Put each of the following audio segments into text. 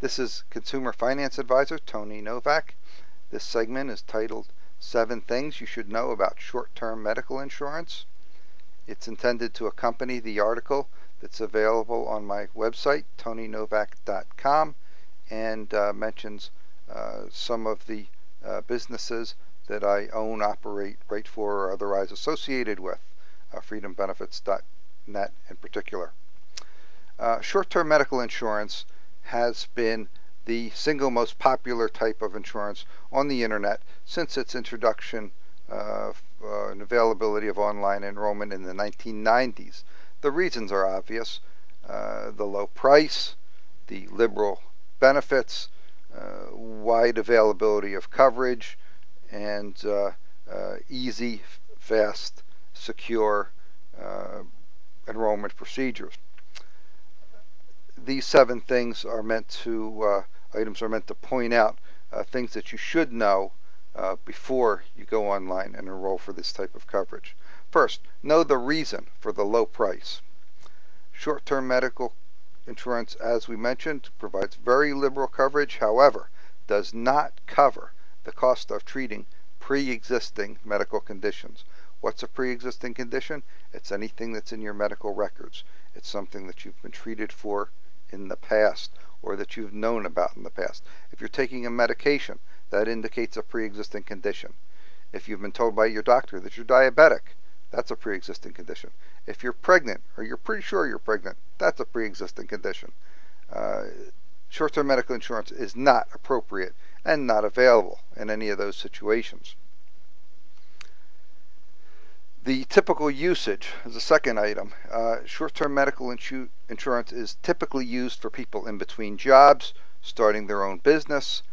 This is Consumer Finance Advisor Tony Novak. This segment is titled 7 Things You Should Know About Short-Term Medical Insurance. It's intended to accompany the article that's available on my website, tonynovak.com, and mentions some of the businesses that I own, operate, write for, or otherwise associated with, freedombenefits.net in particular. Short-term medical insurance has been the single most popular type of insurance on the internet since its introduction and availability of online enrollment in the 1990s. The reasons are obvious: the low price, the liberal benefits, wide availability of coverage, and easy, fast, secure enrollment procedures. These 7 things are meant to items are meant to point out things that you should know before you go online and enroll for this type of coverage. First, know the reason for the low price. Short-term medical insurance, as we mentioned, provides very liberal coverage, however, does not cover the cost of treating pre-existing medical conditions. What's a pre-existing condition? It's anything that's in your medical records. It's something that you've been treated for in the past or that you've known about in the past. If you're taking a medication, that indicates a pre-existing condition. If you've been told by your doctor that you're diabetic, that's a pre-existing condition. If you're pregnant or you're pretty sure you're pregnant, that's a pre-existing condition. Short-term medical insurance is not appropriate and not available in any of those situations. The typical usage is the second item. Short-term medical insurance is typically used for people in between jobs, starting their own business,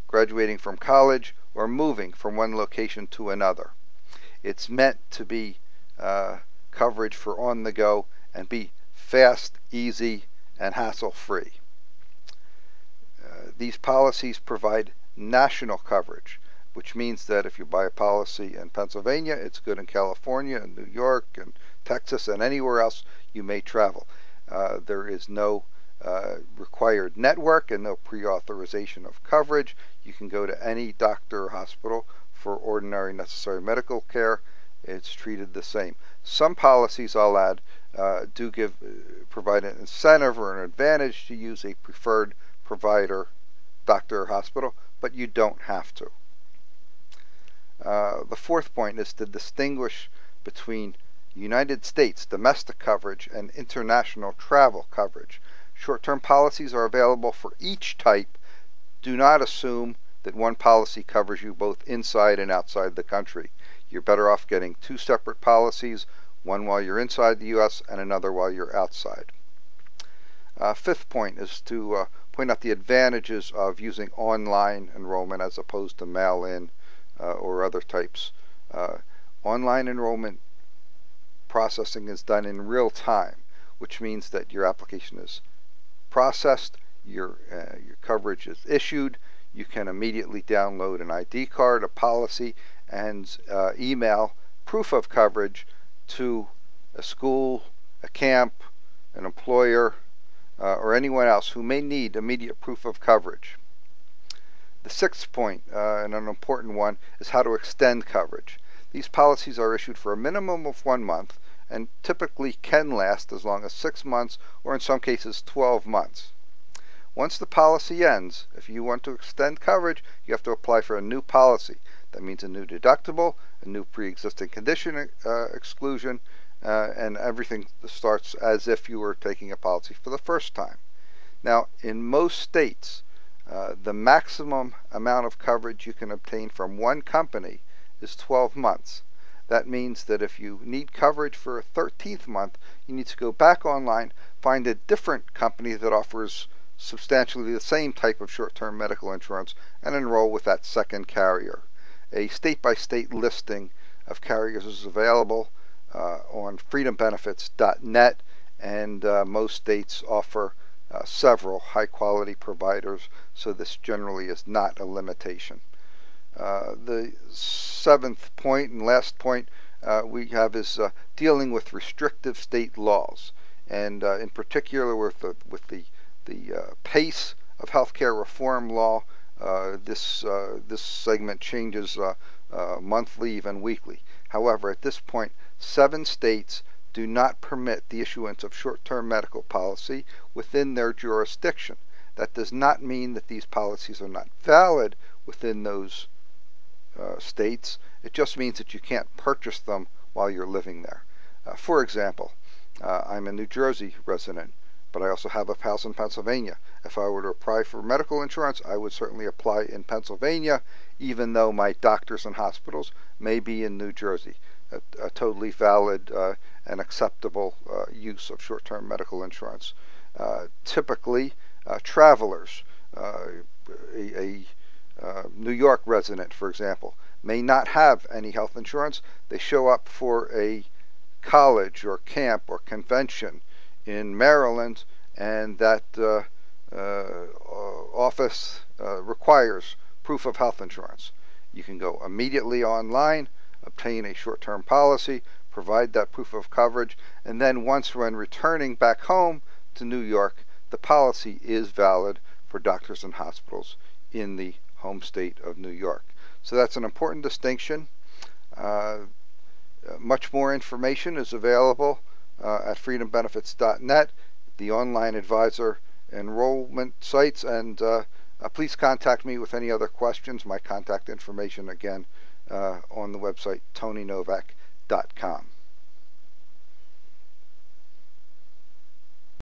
graduating from college, or moving from one location to another. It's meant to be coverage for on the go and be fast, easy, and hassle-free. These policies provide national coverage, which means that if you buy a policy in Pennsylvania, it's good in California and New York and Texas and anywhere else you may travel. There is no required network and no pre-authorization of coverage. You can go to any doctor or hospital for ordinary necessary medical care. It's treated the same. Some policies, I'll add, do provide an incentive or an advantage to use a preferred provider, doctor or hospital, but you don't have to. The fourth point is to distinguish between United States domestic coverage and international travel coverage. Short-term policies are available for each type. Do not assume that one policy covers you both inside and outside the country. You're better off getting 2 separate policies, one while you're inside the U.S. and another while you're outside. Fifth point is to point out the advantages of using online enrollment as opposed to mail-in or other types. Online enrollment processing is done in real time, which means that your application is processed, your coverage is issued, you can immediately download an ID card, a policy, and email proof of coverage to a school, a camp, an employer, or anyone else who may need immediate proof of coverage. The sixth point, and an important one, is how to extend coverage. These policies are issued for a minimum of 1 month and typically can last as long as 6 months or in some cases 12 months. Once the policy ends, if you want to extend coverage, you have to apply for a new policy. That means a new deductible, a new pre-existing condition exclusion, and everything starts as if you were taking a policy for the first time. Now, in most states, the maximum amount of coverage you can obtain from one company is 12 months. That means that if you need coverage for a 13th month, you need to go back online, find a different company that offers substantially the same type of short-term medical insurance, and enroll with that second carrier. A state-by-state listing of carriers is available on freedombenefits.net, and most states offer several high-quality providers, so this generally is not a limitation. The seventh point and last point we have is dealing with restrictive state laws, and in particular with the pace of healthcare reform law. This segment changes monthly, even weekly. However, at this point, 7 states do not permit the issuance of short-term medical policy within their jurisdiction. That does not mean that these policies are not valid within those states. It just means that you can't purchase them while you're living there. For example, I'm a New Jersey resident, but I also have a house in Pennsylvania. If I were to apply for medical insurance, I would certainly apply in Pennsylvania, even though my doctors and hospitals may be in New Jersey. A totally valid and acceptable use of short-term medical insurance. Typically, travelers, a New York resident, for example, may not have any health insurance. They show up for a college or camp or convention in Maryland, and that office requires proof of health insurance. You can go immediately online, obtain a short-term policy, provide that proof of coverage, and then once when returning back home to New York, the policy is valid for doctors and hospitals in the home state of New York. So that's an important distinction. Much more information is available at freedombenefits.net, the online advisor enrollment sites, and please contact me with any other questions. My contact information, again, on the website tonynovak.com.